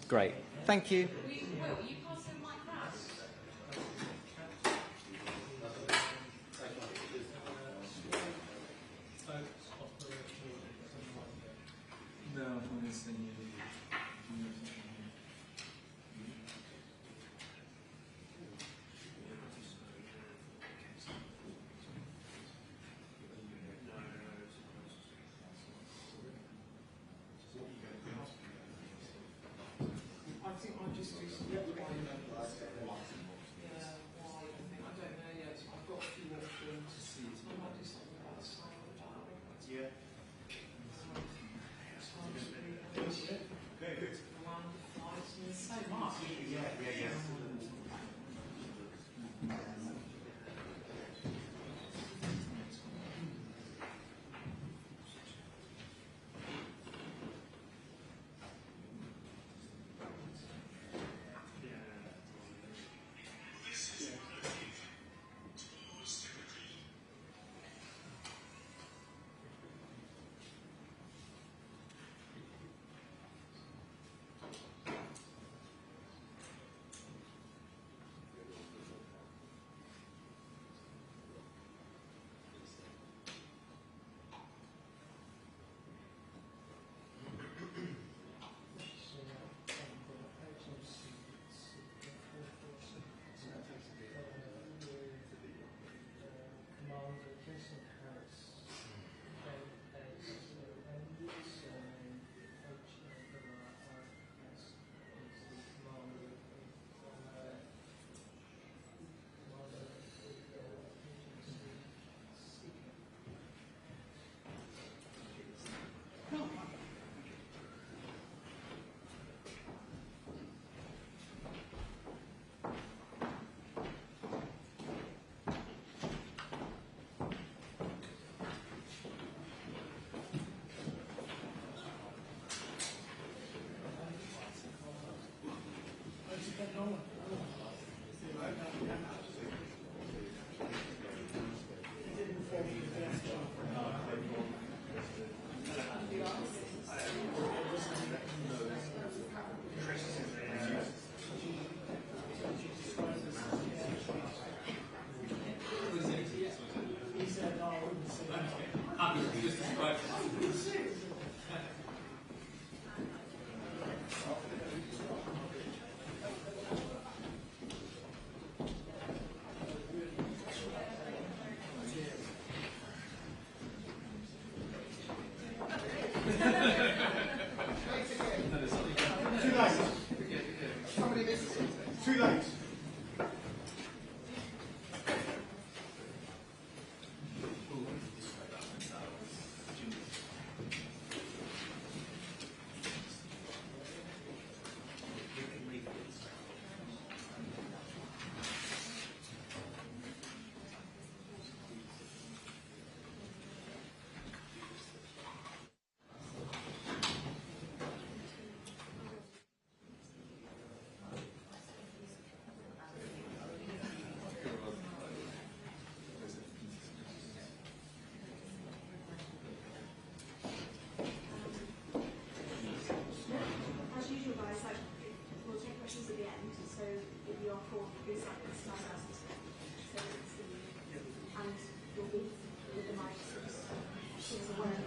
Great. Thank you. Will you pass the mic round? I think I'll just do some why. I don't know yet. I've got a few options. I might do something about the style of the dialogue. Yeah. Okay, good. Around the flights and so much. Yeah. Too late. As usual, guys, we'll take questions at the end. So if you are called, please start asking. So and you'll be with the mic. So there's a word.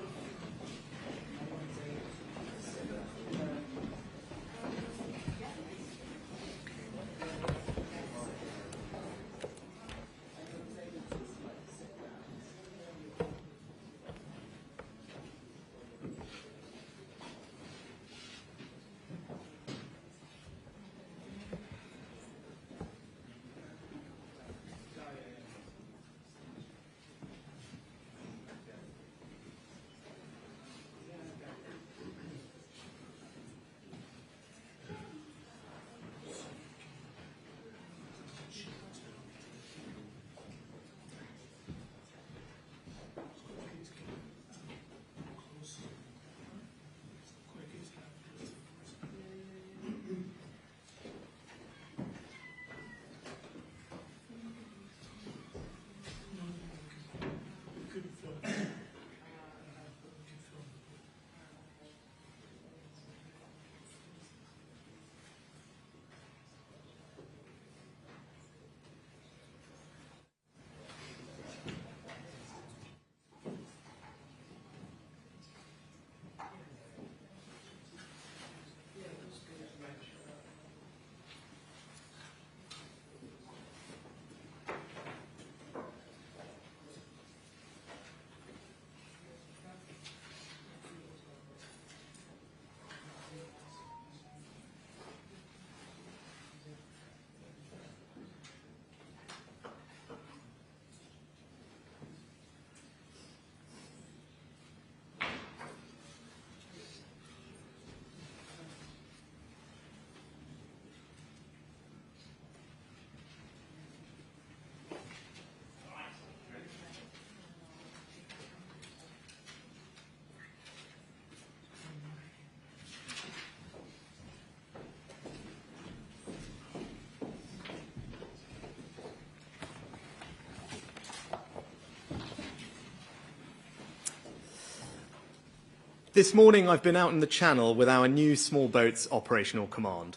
This morning I've been out in the Channel with our new small boats operational command.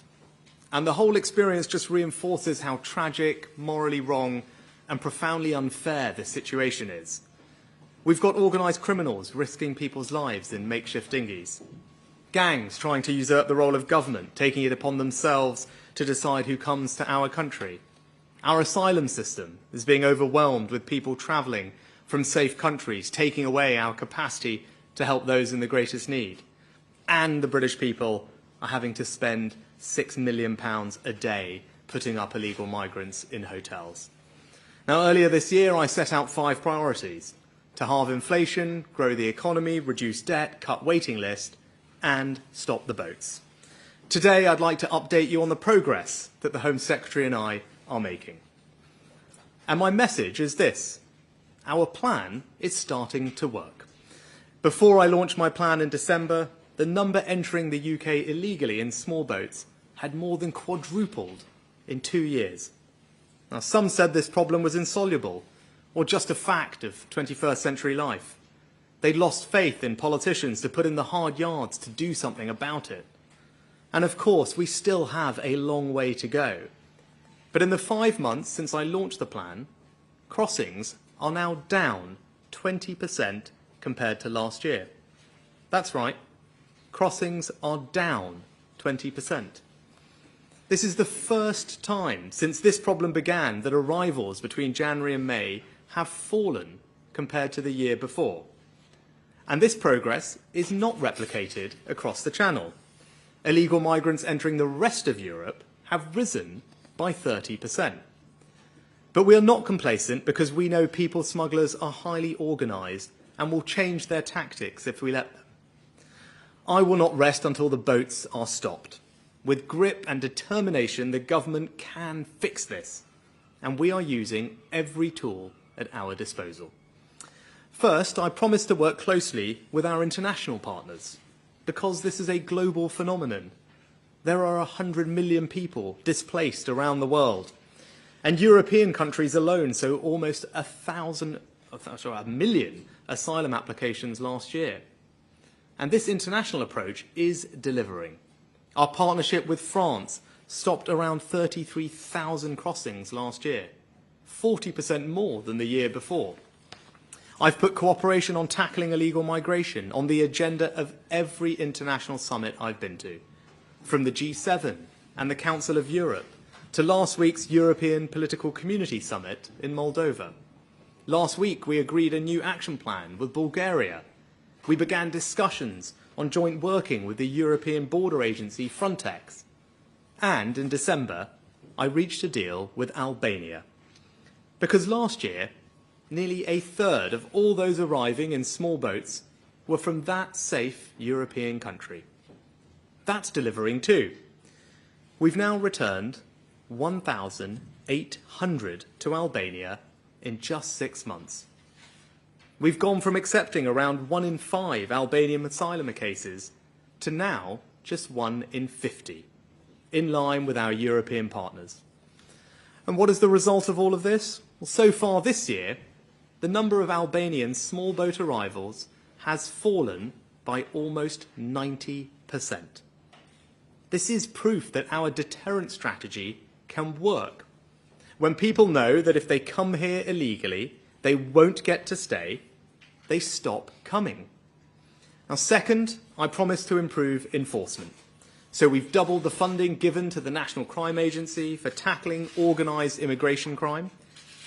And the whole experience just reinforces how tragic, morally wrong and profoundly unfair this situation is. We've got organised criminals risking people's lives in makeshift dinghies. Gangs trying to usurp the role of government, taking it upon themselves to decide who comes to our country. Our asylum system is being overwhelmed with people travelling from safe countries, taking away our capacity to help those in the greatest need. And the British people are having to spend £6 million a day putting up illegal migrants in hotels. Now, earlier this year, I set out 5 priorities: to halve inflation, grow the economy, reduce debt, cut waiting list, and stop the boats. Today, I'd like to update you on the progress that the Home Secretary and I are making. And my message is this: our plan is starting to work. Before I launched my plan in December, the number entering the UK illegally in small boats had more than quadrupled in 2 years. Now, some said this problem was insoluble, or just a fact of 21st century life. They'd lost faith in politicians to put in the hard yards to do something about it. And of course, we still have a long way to go. But in the 5 months since I launched the plan, crossings are now down 20% compared to last year. That's right, crossings are down 20%. This is the first time since this problem began that arrivals between January and May have fallen compared to the year before. And this progress is not replicated across the Channel. Illegal migrants entering the rest of Europe have risen by 30%. But we are not complacent, because we know people smugglers are highly organised and will change their tactics if we let them. I will not rest until the boats are stopped. With grip and determination, the government can fix this, and we are using every tool at our disposal. First, I promise to work closely with our international partners, because this is a global phenomenon. There are 100 million people displaced around the world, and European countries alone saw almost a million asylum applications last year. And this international approach is delivering. Our partnership with France stopped around 33,000 crossings last year, 40% more than the year before. I've put cooperation on tackling illegal migration on the agenda of every international summit I've been to, from the G7 and the Council of Europe to last week's European Political Community Summit in Moldova. Last week, we agreed a new action plan with Bulgaria. We began discussions on joint working with the European Border Agency Frontex. And in December, I reached a deal with Albania. Because last year, nearly a third of all those arriving in small boats were from that safe European country. That's delivering too. We've now returned 1,800 to Albania in just 6 months. We've gone from accepting around 1 in 5 Albanian asylum cases to now just 1 in 50, in line with our European partners. And what is the result of all of this? Well, so far this year, the number of Albanian small boat arrivals has fallen by almost 90%. This is proof that our deterrent strategy can work. When people know that if they come here illegally, they won't get to stay, they stop coming. Now, second, I promise to improve enforcement. So we've doubled the funding given to the National Crime Agency for tackling organised immigration crime,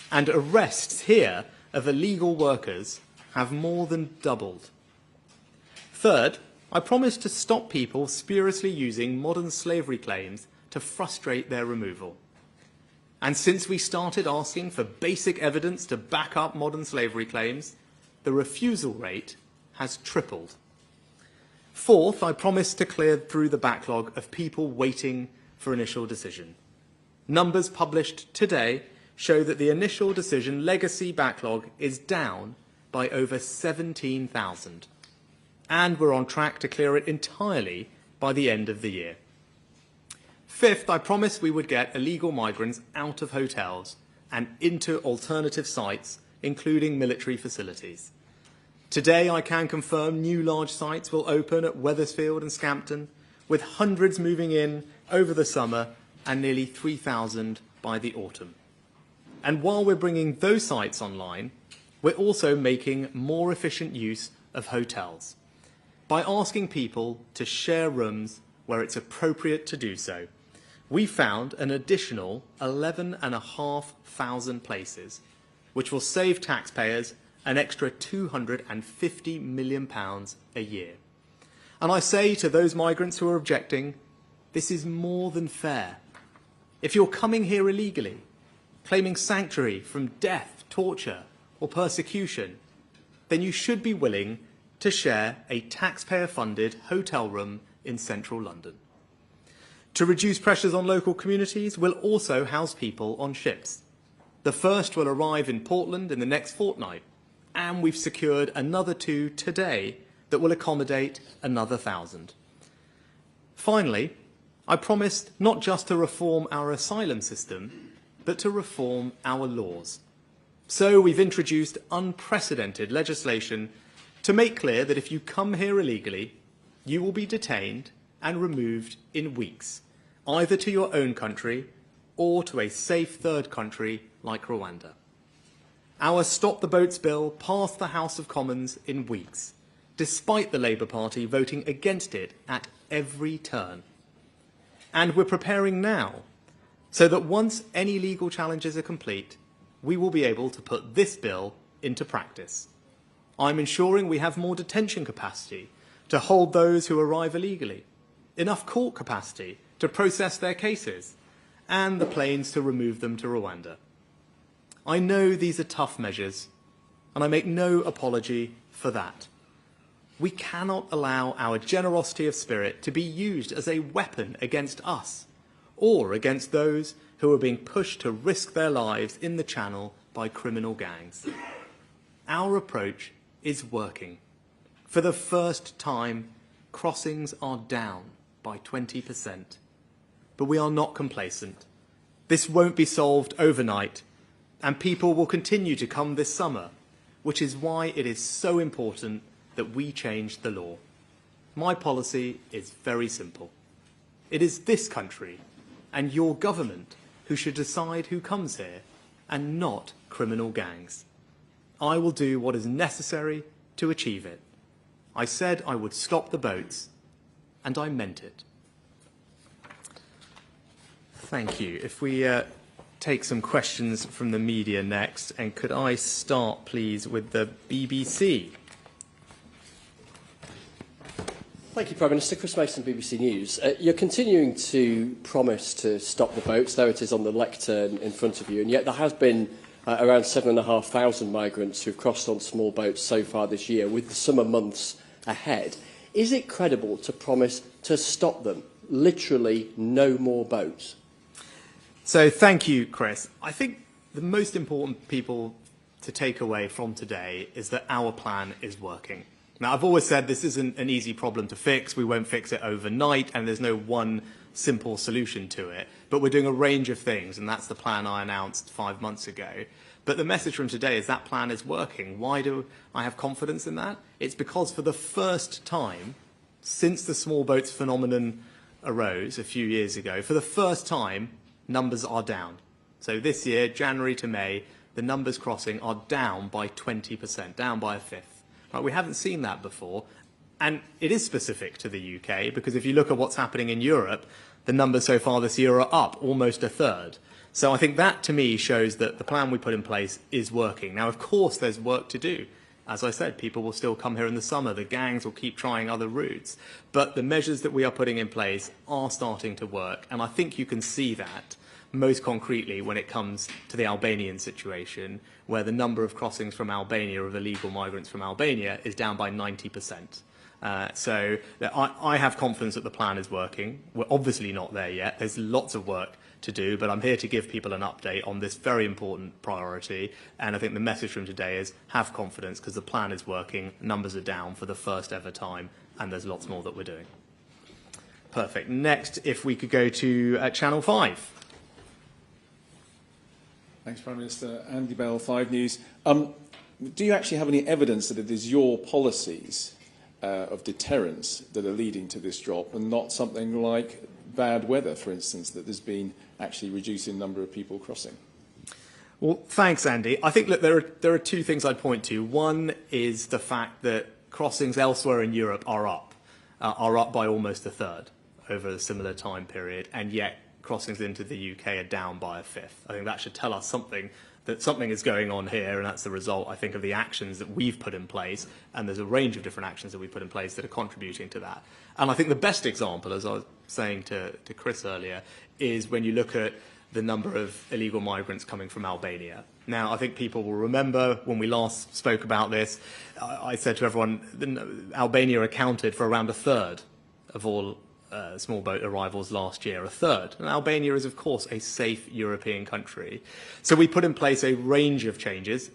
and arrests here of illegal workers have more than doubled. Third, I promise to stop people spuriously using modern slavery claims to frustrate their removal. And since we started asking for basic evidence to back up modern slavery claims, the refusal rate has tripled. Fourth, I promise to clear through the backlog of people waiting for initial decision. Numbers published today show that the initial decision legacy backlog is down by over 17,000. And we're on track to clear it entirely by the end of the year. Fifth, I promised we would get illegal migrants out of hotels and into alternative sites, including military facilities. Today, I can confirm new large sites will open at Wethersfield and Scampton, with hundreds moving in over the summer and nearly 3,000 by the autumn. And while we're bringing those sites online, we're also making more efficient use of hotels by asking people to share rooms where it's appropriate to do so. We found an additional 11,500 places, which will save taxpayers an extra £250 million a year. And I say to those migrants who are objecting, this is more than fair. If you're coming here illegally, claiming sanctuary from death, torture, or persecution, then you should be willing to share a taxpayer-funded hotel room in central London. To reduce pressures on local communities, we'll also house people on ships. The first will arrive in Portland in the next fortnight, and we've secured another 2 today that will accommodate another 1,000. Finally, I promised not just to reform our asylum system, but to reform our laws. So we've introduced unprecedented legislation to make clear that if you come here illegally, you will be detained and removed in weeks, either to your own country or to a safe third country like Rwanda. Our Stop the Boats bill passed the House of Commons in weeks, despite the Labour Party voting against it at every turn. And we're preparing now so that once any legal challenges are complete, we will be able to put this bill into practice. I'm ensuring we have more detention capacity to hold those who arrive illegally, enough court capacity to process their cases, and the planes to remove them to Rwanda. I know these are tough measures, and I make no apology for that. We cannot allow our generosity of spirit to be used as a weapon against us or against those who are being pushed to risk their lives in the Channel by criminal gangs. Our approach is working. For the first time, crossings are down by 20%. But we are not complacent. This won't be solved overnight, and people will continue to come this summer, which is why it is so important that we change the law. My policy is very simple. It is this country and your government who should decide who comes here, and not criminal gangs. I will do what is necessary to achieve it. I said I would stop the boats, and I meant it. Thank you. If we take some questions from the media next, and could I start, please, with the BBC? Thank you, Prime Minister. Chris Mason, BBC News. You're continuing to promise to stop the boats. There it is on the lectern in front of you. And yet there has been around 7,500 migrants who've crossed on small boats so far this year, with the summer months ahead. Is it credible to promise to stop them? Literally no more boats? So thank you, Chris. I think the most important people to take away from today is that our plan is working. Now, I've always said this isn't an easy problem to fix. We won't fix it overnight, and there's no one simple solution to it. But we're doing a range of things, and that's the plan I announced 5 months ago. But the message from today is that plan is working. Why do I have confidence in that? It's because for the first time since the small boats phenomenon arose a few years ago, for the first time, numbers are down. So this year, January to May, the numbers crossing are down by 20%, down by a fifth. Right, we haven't seen that before, and it is specific to the UK, because if you look at what's happening in Europe, the numbers so far this year are up almost a third. So I think that, to me, shows that the plan we put in place is working. Now, of course, there's work to do. As I said, people will still come here in the summer. The gangs will keep trying other routes. But the measures that we are putting in place are starting to work, and I think you can see that most concretely when it comes to the Albanian situation, where the number of crossings from Albania, of illegal migrants from Albania, is down by 90%. So I have confidence that the plan is working. We're obviously not there yet. There's lots of work to do, but I'm here to give people an update on this very important priority. And I think the message from today is have confidence, because the plan is working, numbers are down for the first ever time, and there's lots more that we're doing. Perfect. Next, if we could go to Channel 5. Thanks, Prime Minister. Andy Bell, 5 News. Do you actually have any evidence that it is your policies of deterrence that are leading to this drop and not something like bad weather, for instance, that there's been actually reducing the number of people crossing? Well, thanks, Andy. I think that there are two things I'd point to. One is the fact that crossings elsewhere in Europe are up by almost a third over a similar time period, and yet crossings into the UK are down by a fifth. I think that should tell us that something is going on here, and that's the result, I think, of the actions that we've put in place, and there's a range of different actions that we've put in place that are contributing to that. And I think the best example, as I was saying to Chris earlier, is when you look at the number of illegal migrants coming from Albania. Now, I think people will remember when we last spoke about this, I said to everyone, Albania accounted for around a third of all small boat arrivals last year, a third. And Albania is, of course, a safe European country. So we put in place a range of changes,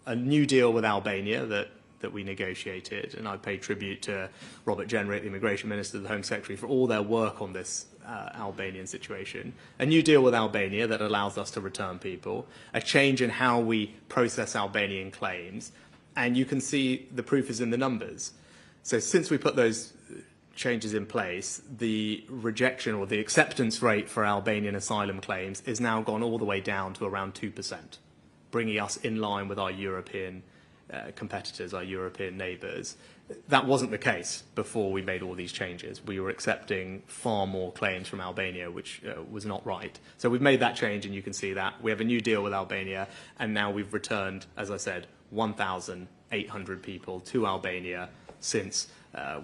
a new deal with Albania that we negotiated, and I pay tribute to Robert Jenrick, the Immigration Minister, the Home Secretary, for all their work on this Albanian situation. A new deal with Albania that allows us to return people, a change in how we process Albanian claims, and you can see the proof is in the numbers. So since we put those changes in place, the rejection or the acceptance rate for Albanian asylum claims is now gone all the way down to around 2%, bringing us in line with our European competitors, our European neighbours. That wasn't the case before we made all these changes. We were accepting far more claims from Albania, which was not right. So we've made that change, and you can see that. We have a new deal with Albania, and now we've returned, as I said, 1,800 people to Albania since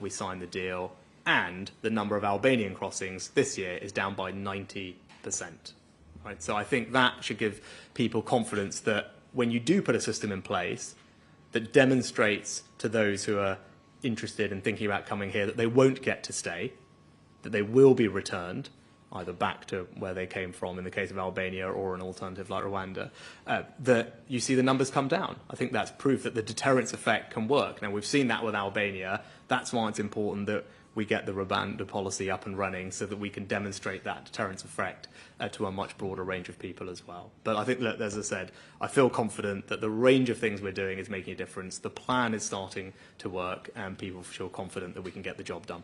we signed the deal, and the number of Albanian crossings this year is down by 90%. Right? So I think that should give people confidence that when you do put a system in place that demonstrates to those who are interested in thinking about coming here that they won't get to stay, that they will be returned, either back to where they came from in the case of Albania or an alternative like Rwanda, that you see the numbers come down. I think that's proof that the deterrence effect can work. Now, we've seen that with Albania. That's why it's important that we get the Rwanda policy up and running so that we can demonstrate that deterrence effect to a much broader range of people as well. But I think, look, as I said, I feel confident that the range of things we're doing is making a difference. The plan is starting to work, and people feel confident that we can get the job done.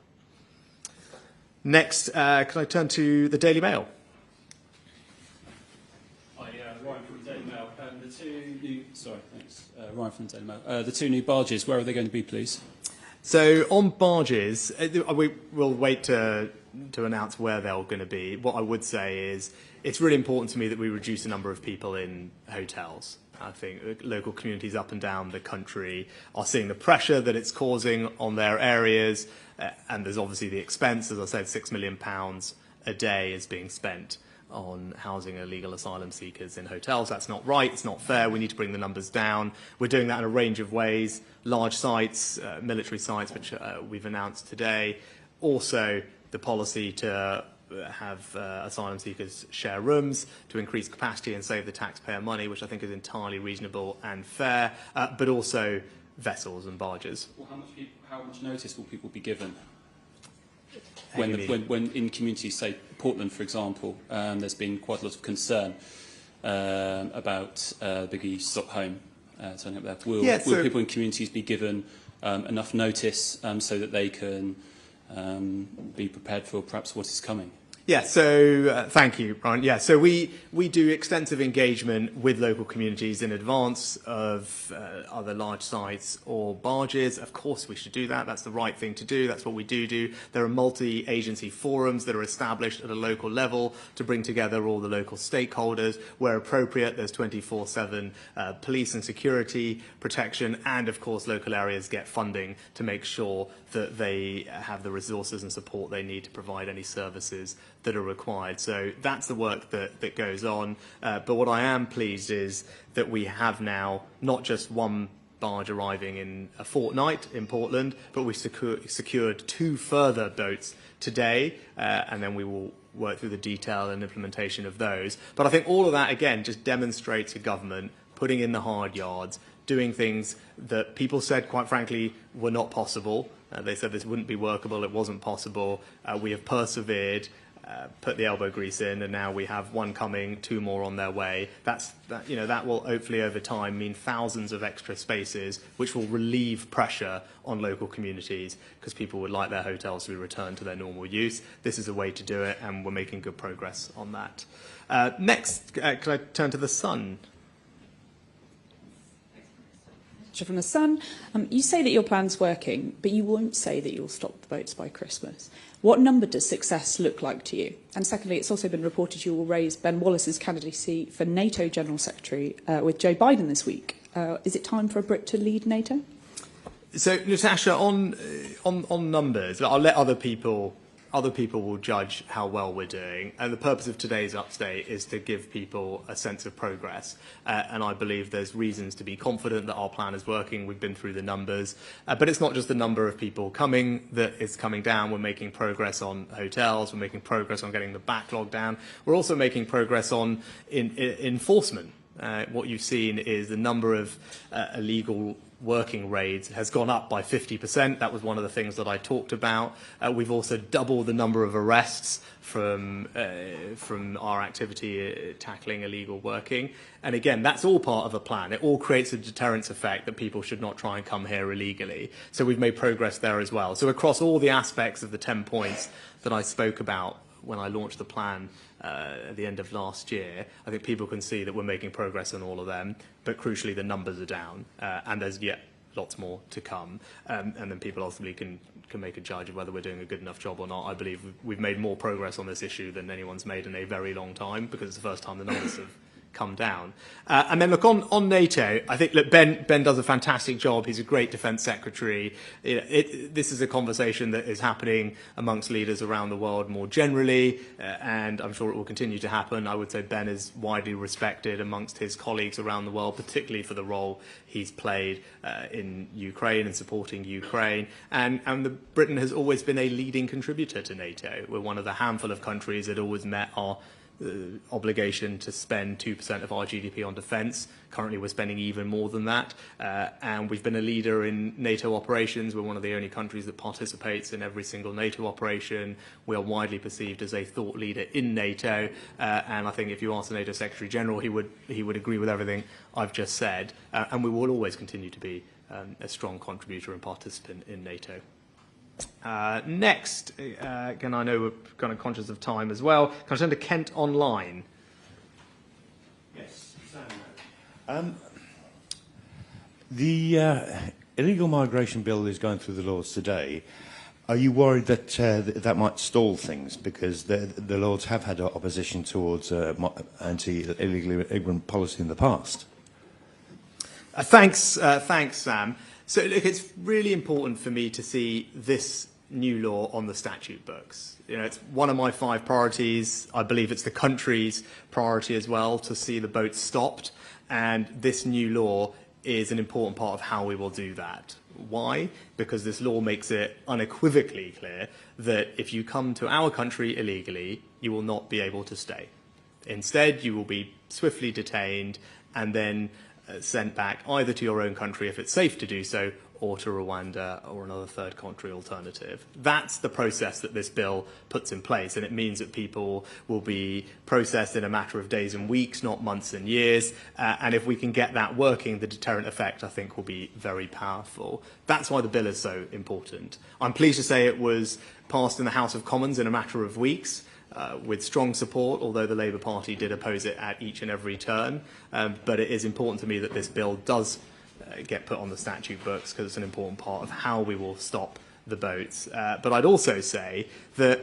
Next, can I turn to the Daily Mail? Hi, Ryan from the Daily Mail. Ryan from the Daily Mail. The two new barges, where are they going to be, please? So on barges, we will wait to announce where they're going to be. What I would say is it's really important to me that we reduce the number of people in hotels. I think local communities up and down the country are seeing the pressure that it's causing on their areas, and there's obviously the expense. As I said, £6 million a day is being spent on housing illegal asylum seekers in hotels. That's not right. It's not fair. We need to bring the numbers down. We're doing that in a range of ways. Large sites, military sites, which we've announced today. Also, the policy to have asylum seekers share rooms to increase capacity and save the taxpayer money, which I think is entirely reasonable and fair, but also vessels and barges. Well, how much notice will people be given? When in communities, say Portland, for example, there's been quite a lot of concern about Biggie Stockholm turning up there. Will people in communities be given enough notice so that they can be prepared for perhaps what is coming? Yeah, so thank you, Brian. Yeah, so we do extensive engagement with local communities in advance of other large sites or barges. Of course, we should do that. That's the right thing to do. That's what we do. There are multi-agency forums that are established at a local level to bring together all the local stakeholders. Where appropriate, there's 24/7 police and security protection, and of course, local areas get funding to make sure that they have the resources and support they need to provide any services that are required. So that's the work that goes on. But what I am pleased is that we have now not just one barge arriving in a fortnight in Portland, but we secured 2 further boats today, and then we will work through the detail and implementation of those. But I think all of that, again, just demonstrates a government putting in the hard yards, doing things that people said, quite frankly, were not possible. They said this wouldn't be workable, it wasn't possible. We have persevered. put the elbow grease in, and now we have one coming, 2 more on their way. That will hopefully over time mean thousands of extra spaces, which will relieve pressure on local communities because people would like their hotels to be returned to their normal use. This is a way to do it, and we're making good progress on that. Next, can I turn to the Sun? From the Sun, you say that your plan's working, but you won't say that you'll stop the boats by Christmas. What number does success look like to you? And secondly, it's also been reported you will raise Ben Wallace's candidacy for NATO General Secretary with Joe Biden this week. Is it time for a Brit to lead NATO? So, Natasha, on numbers, I'll let other people will judge how well we're doing. And the purpose of today's update is to give people a sense of progress. And I believe there's reasons to be confident that our plan is working. We've been through the numbers. But it's not just the number of people coming that is coming down. We're making progress on hotels. We're making progress on getting the backlog down. We're also making progress on enforcement. What you've seen is the number of illegal working raids has gone up by 50%. That was one of the things that I talked about. We've also doubled the number of arrests from our activity tackling illegal working. And again, that's all part of a plan. It all creates a deterrence effect that people should not try and come here illegally. So we've made progress there as well. So across all the aspects of the 10 points that I spoke about when I launched the plan at the end of last year, I think people can see that we're making progress on all of them, but crucially the numbers are down, and there's yet lots more to come, and then people ultimately can make a judge of whether we're doing a good enough job or not. I believe we've made more progress on this issue than anyone's made in a very long time, because it's the first time the numbers have come down. And then look, on NATO, I think look, Ben does a fantastic job. He's a great defence secretary. This is a conversation that is happening amongst leaders around the world more generally, and I'm sure it will continue to happen. I would say Ben is widely respected amongst his colleagues around the world, particularly for the role he's played in Ukraine and supporting Ukraine. And Britain has always been a leading contributor to NATO. We're one of the handful of countries that always met our obligation to spend 2% of our GDP on defence. Currently, we're spending even more than that. And we've been a leader in NATO operations. We're one of the only countries that participates in every single NATO operation. We are widely perceived as a thought leader in NATO. And I think if you ask the NATO Secretary General, he would agree with everything I've just said. And we will always continue to be a strong contributor and participant in NATO. Next, again, I know we're kind of conscious of time as well. Can I turn to Kent Online? Yes, Sam. The illegal migration bill is going through the Lords today. Are you worried that that might stall things? Because the Lords have had opposition towards anti-illegal immigrant policy in the past. Thanks, Sam. So look, it's really important for me to see this new law on the statute books. It's one of my 5 priorities. I believe it's the country's priority as well to see the boats stopped. And this new law is an important part of how we will do that. Why? Because this law makes it unequivocally clear that if you come to our country illegally, you will not be able to stay. Instead, you will be swiftly detained and then sent back either to your own country if it's safe to do so, or to Rwanda or another third country alternative. That's the process that this bill puts in place, and it means that people will be processed in a matter of days and weeks, not months and years. And if we can get that working, the deterrent effect, I think, will be very powerful. That's why the bill is so important. I'm pleased to say it was passed in the House of Commons in a matter of weeks. With strong support, although the Labour Party did oppose it at each and every turn. But it is important to me that this bill does get put on the statute books, because it's an important part of how we will stop the boats. But I'd also say that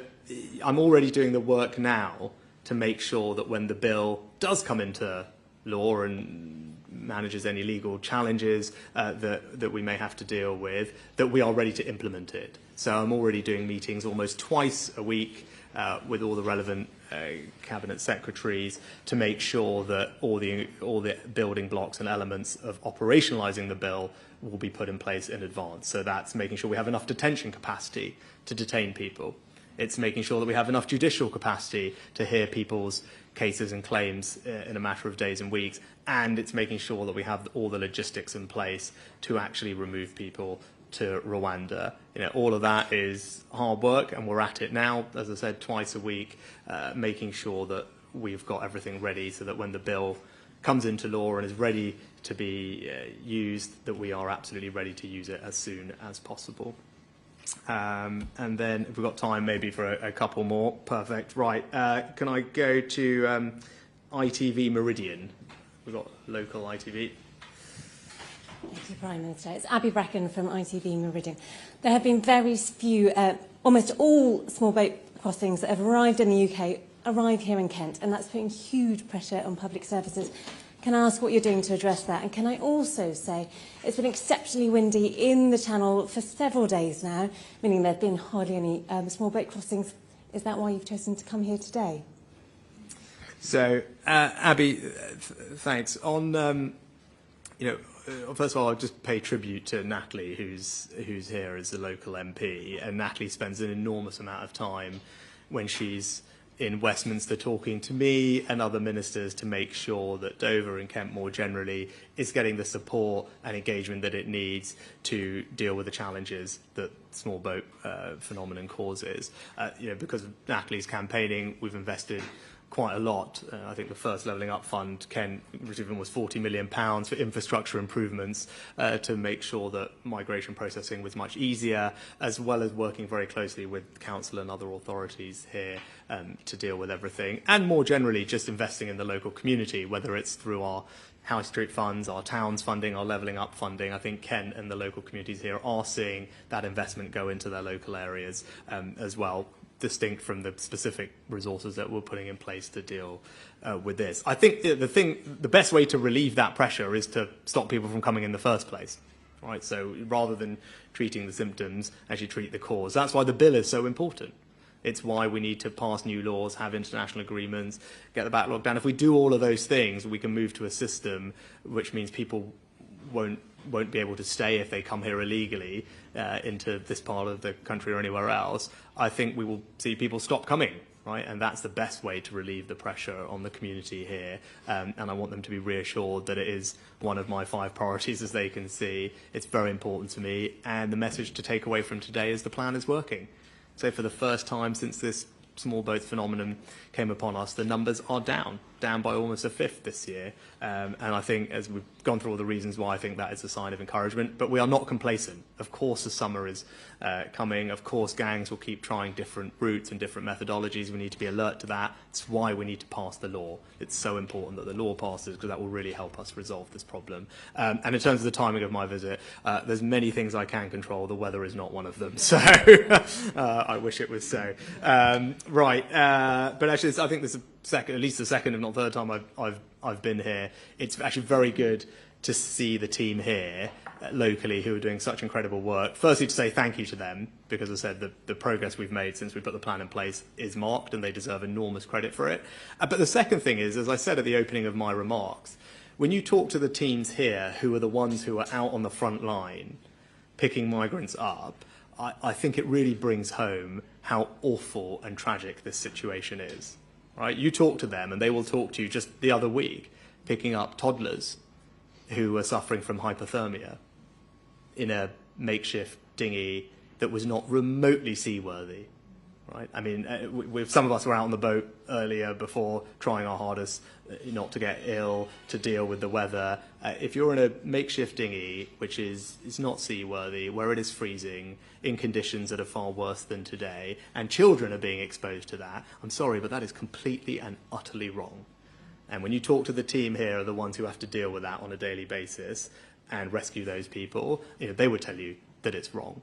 I'm already doing the work now to make sure that when the bill does come into law and manages any legal challenges that we may have to deal with, that we are ready to implement it. So I'm already doing meetings almost twice a week with all the relevant cabinet secretaries to make sure that all the building blocks and elements of operationalising the bill will be put in place in advance. So that's making sure we have enough detention capacity to detain people. It's making sure that we have enough judicial capacity to hear people's cases and claims in a matter of days and weeks. And it's making sure that we have all the logistics in place to actually remove people to Rwanda. All of that is hard work, and we're at it now, as I said, twice a week, making sure that we've got everything ready so that when the bill comes into law and is ready to be used, that we are absolutely ready to use it as soon as possible. And then, if we've got time, maybe for a couple more. Perfect. Right. Can I go to ITV Meridian? We've got local ITV. Thank you, Prime Minister. It's Abby Bracken from ITV Meridian. There have been very few, almost all small boat crossings that have arrived in the UK arrive here in Kent, and that's putting huge pressure on public services. Can I ask what you're doing to address that? And can I also say it's been exceptionally windy in the Channel for several days now, meaning there have been hardly any small boat crossings. Is that why you've chosen to come here today? So, Abby, thanks. On, first of all, I'll just pay tribute to Natalie, who's here as a local MP, and Natalie spends an enormous amount of time when she's in Westminster talking to me and other ministers to make sure that Dover and Kent more generally is getting the support and engagement that it needs to deal with the challenges that small boat phenomenon causes. Because of Natalie's campaigning, we've invested quite a lot. I think the first Levelling Up Fund, Ken received almost £40 million for infrastructure improvements to make sure that migration processing was much easier, as well as working very closely with the Council and other authorities here to deal with everything. And more generally, just investing in the local community, whether it's through our High Street funds, our towns funding, our Levelling Up funding. I think Kent and the local communities here are seeing that investment go into their local areas as well, distinct from the specific resources that we're putting in place to deal with this. I think the best way to relieve that pressure is to stop people from coming in the first place, right? So rather than treating the symptoms, actually treat the cause. That's why the bill is so important. It's why we need to pass new laws, have international agreements, get the backlog down. If we do all of those things, we can move to a system which means people won't be able to stay if they come here illegally into this part of the country or anywhere else. I think we will see people stop coming, right? And that's the best way to relieve the pressure on the community here. And I want them to be reassured that it is one of my 5 priorities, as they can see. It's very important to me. And the message to take away from today is the plan is working. So for the first time since this small boat phenomenon came upon us, the numbers are down by almost a fifth this year. And I think, as we've gone through all the reasons why, I think that is a sign of encouragement. But we are not complacent. Of course, the summer is coming. Of course, gangs will keep trying different routes and different methodologies. We need to be alert to that. It's why we need to pass the law. It's so important that the law passes, because that will really help us resolve this problem. And in terms of the timing of my visit, there's many things I can control. The weather is not one of them. So I wish it was so. Right. But actually, I think there's at least the second, if not third time I've been here. It's actually very good to see the team here locally who are doing such incredible work. Firstly, to say thank you to them, because as I said, the progress we've made since we put the plan in place is marked, and they deserve enormous credit for it. But the second thing is, as I said at the opening of my remarks, when you talk to the teams here who are the ones who are out on the front line picking migrants up, I think it really brings home how awful and tragic this situation is. Right? You talk to them and they will talk to you. Just the other week, picking up toddlers who were suffering from hypothermia in a makeshift dinghy that was not remotely seaworthy. Right? I mean, some of us were out on the boat earlier before, trying our hardest not to get ill, to deal with the weather. If you're in a makeshift dinghy, which is not seaworthy, where it is freezing, in conditions that are far worse than today, and children are being exposed to that, I'm sorry, but that is completely and utterly wrong. And when you talk to the team here, are the ones who have to deal with that on a daily basis and rescue those people, they would tell you that it's wrong.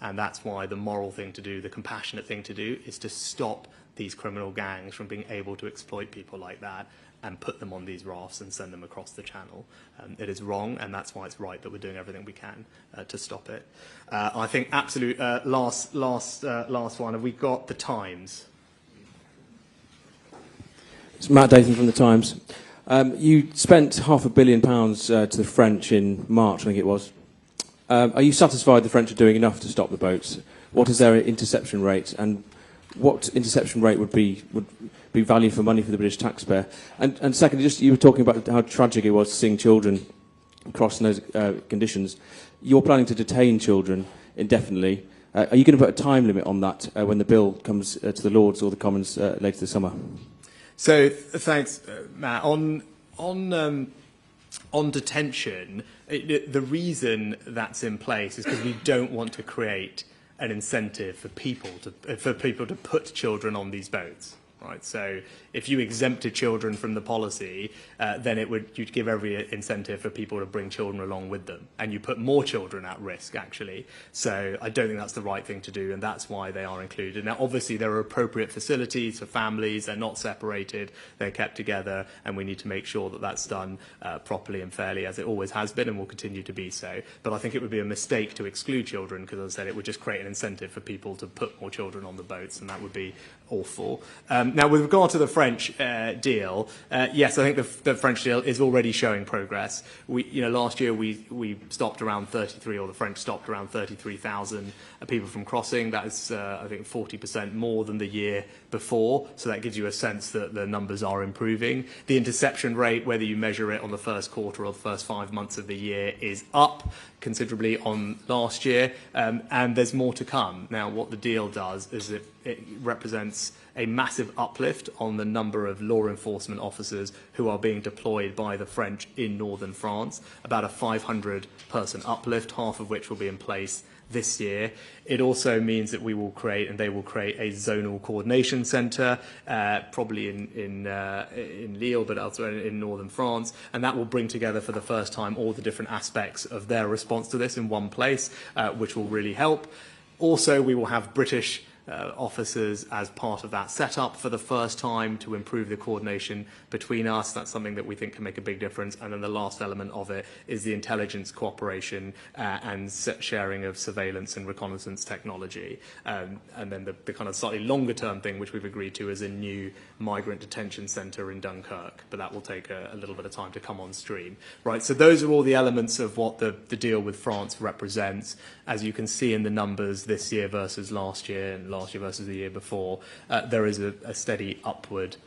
And that's why the moral thing to do, the compassionate thing to do, is to stop these criminal gangs from being able to exploit people like that and put them on these rafts and send them across the channel. It is wrong, and that's why it's right that we're doing everything we can to stop it. I think absolute last one. Have we got the Times? It's Matt Dathan from the Times. You spent £500 million to the French in March, I think it was. Are you satisfied the French are doing enough to stop the boats? What is their interception rate, and what interception rate would be value for money for the British taxpayer? And secondly, just you were talking about how tragic it was seeing children cross in those conditions. You're planning to detain children indefinitely. Are you going to put a time limit on that when the bill comes to the Lords or the Commons later this summer? So thanks, Matt. On detention, the reason that's in place is because we don't want to create an incentive for people to put children on these boats. Right. So if you exempted children from the policy, then you'd give every incentive for people to bring children along with them, and you put more children at risk, actually. So I don't think that's the right thing to do, and that's why they are included. Now, obviously, there are appropriate facilities for families. They're not separated. They're kept together, and we need to make sure that that's done properly and fairly, as it always has been and will continue to be so. But I think it would be a mistake to exclude children, because, as I said, it would just create an incentive for people to put more children on the boats, and that would be awful. Now, with regard to the French deal, yes, I think the French deal is already showing progress. Last year we stopped around 33, or the French stopped around 33,000 people from crossing. That is, I think, 40% more than the year before. So that gives you a sense that the numbers are improving. The interception rate, whether you measure it on the first quarter or the first 5 months of the year, is up considerably on last year, and there's more to come. Now, what the deal does is it represents a massive uplift on the number of law enforcement officers who are being deployed by the French in northern France, about a 500-person uplift, half of which will be in place this year. It also means that they will create a zonal coordination centre, probably in Lille, but elsewhere in northern France, and that will bring together for the first time all the different aspects of their response to this in one place, which will really help. Also, we will have British officers as part of that setup for the first time to improve the coordination between us. That's something that we think can make a big difference. And then the last element of it is the intelligence cooperation and sharing of surveillance and reconnaissance technology. And then the kind of slightly longer term thing, which we've agreed to, is a new migrant detention centre in Dunkirk. But that will take a little bit of time to come on stream. Right, so those are all the elements of what the deal with France represents. As you can see in the numbers this year versus last year, and last year versus the year before, there is a steady upward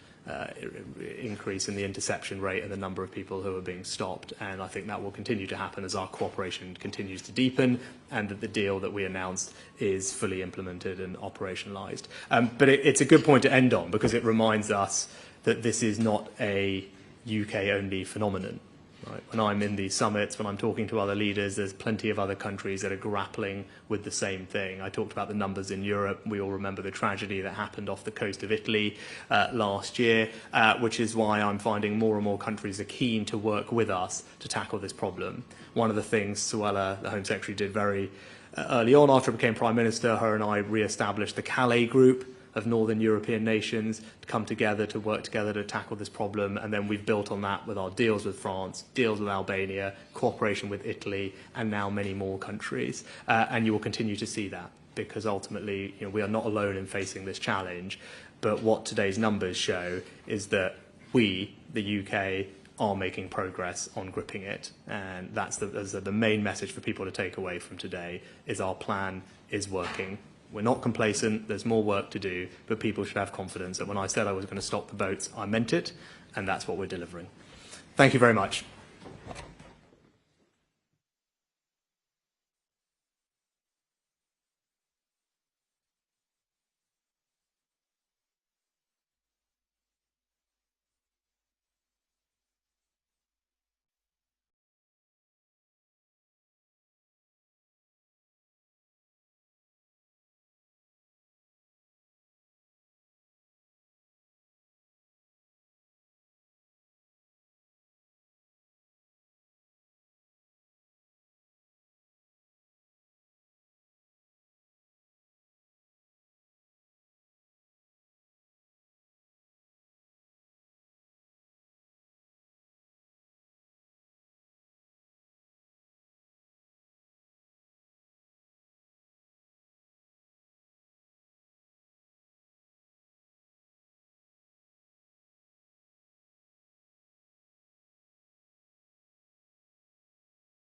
increase in the interception rate and the number of people who are being stopped. And I think that will continue to happen as our cooperation continues to deepen and that the deal that we announced is fully implemented and operationalised. But it's a good point to end on, because it reminds us that this is not a UK-only phenomenon. Right. When I'm in these summits, when I'm talking to other leaders, there's plenty of other countries that are grappling with the same thing. I talked about the numbers in Europe. We all remember the tragedy that happened off the coast of Italy last year, which is why I'm finding more and more countries are keen to work with us to tackle this problem. One of the things Suella, the Home Secretary, did very early on after I became Prime Minister, her and I re-established the Calais Group of Northern European nations to come together, to work together to tackle this problem. And then we've built on that with our deals with France, deals with Albania, cooperation with Italy, and now many more countries. And you will continue to see that, because ultimately, we are not alone in facing this challenge. But what today's numbers show is that we, the UK, are making progress on gripping it. And that's the main message for people to take away from today, is our plan is working. We're not complacent, there's more work to do, but people should have confidence that when I said I was going to stop the boats, I meant it, and that's what we're delivering. Thank you very much.